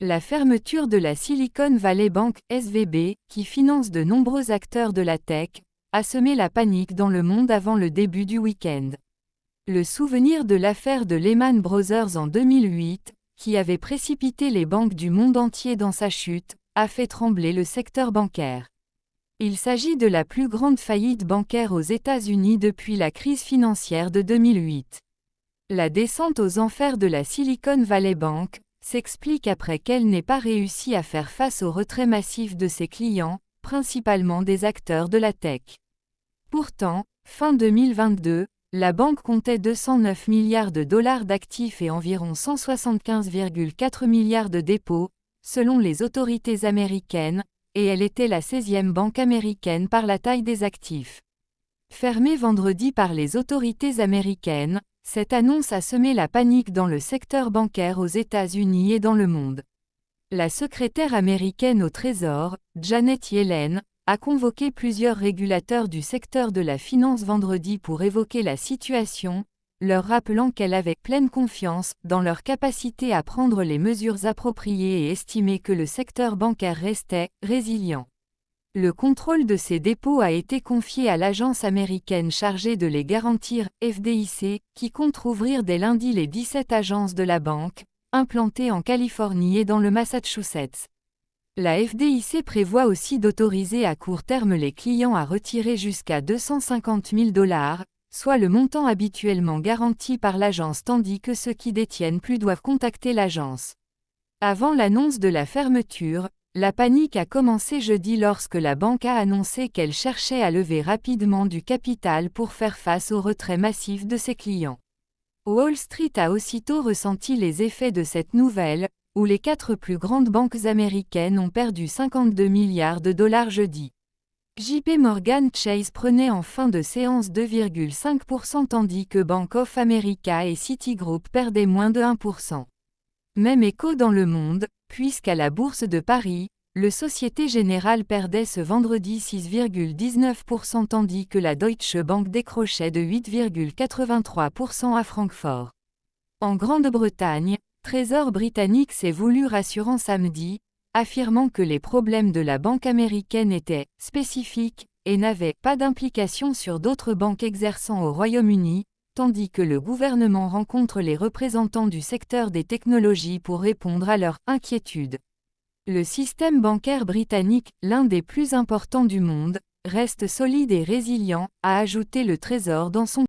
La fermeture de la Silicon Valley Bank, SVB, qui finance de nombreux acteurs de la tech, a semé la panique dans le monde avant le début du week-end. Le souvenir de l'affaire de Lehman Brothers en 2008, qui avait précipité les banques du monde entier dans sa chute, a fait trembler le secteur bancaire. Il s'agit de la plus grande faillite bancaire aux États-Unis depuis la crise financière de 2008. La descente aux enfers de la Silicon Valley Bank s'explique après qu'elle n'ait pas réussi à faire face au retrait massif de ses clients, principalement des acteurs de la tech. Pourtant, fin 2022, la banque comptait 209 milliards de dollars d'actifs et environ 175,4 milliards de dépôts, selon les autorités américaines, et elle était la 16e banque américaine par la taille des actifs. Fermée vendredi par les autorités américaines, cette annonce a semé la panique dans le secteur bancaire aux États-Unis et dans le monde. La secrétaire américaine au Trésor, Janet Yellen, a convoqué plusieurs régulateurs du secteur de la finance vendredi pour évoquer la situation, leur rappelant qu'elle avait pleine confiance dans leur capacité à prendre les mesures appropriées et estimé que le secteur bancaire restait résilient. Le contrôle de ces dépôts a été confié à l'agence américaine chargée de les garantir, FDIC, qui compte rouvrir dès lundi les 17 agences de la banque, implantées en Californie et dans le Massachusetts. La FDIC prévoit aussi d'autoriser à court terme les clients à retirer jusqu'à 250 000 $, soit le montant habituellement garanti par l'agence tandis que ceux qui détiennent plus doivent contacter l'agence. Avant l'annonce de la fermeture, la panique a commencé jeudi lorsque la banque a annoncé qu'elle cherchait à lever rapidement du capital pour faire face au retrait massif de ses clients. Wall Street a aussitôt ressenti les effets de cette nouvelle, où les 4 plus grandes banques américaines ont perdu 52 milliards de dollars jeudi. JP Morgan Chase prenait en fin de séance 2,5% tandis que Bank of America et Citigroup perdaient moins de 1%. Même écho dans le monde, puisqu'à la Bourse de Paris, le Société Générale perdait ce vendredi 6,19% tandis que la Deutsche Bank décrochait de 8,83% à Francfort. En Grande-Bretagne, Trésor britannique s'est voulu rassurant samedi, affirmant que les problèmes de la banque américaine étaient spécifiques et n'avaient pas d'implication sur d'autres banques exerçant au Royaume-Uni, tandis que le gouvernement rencontre les représentants du secteur des technologies pour répondre à leurs inquiétudes. Le système bancaire britannique, l'un des plus importants du monde, reste solide et résilient, a ajouté le Trésor dans son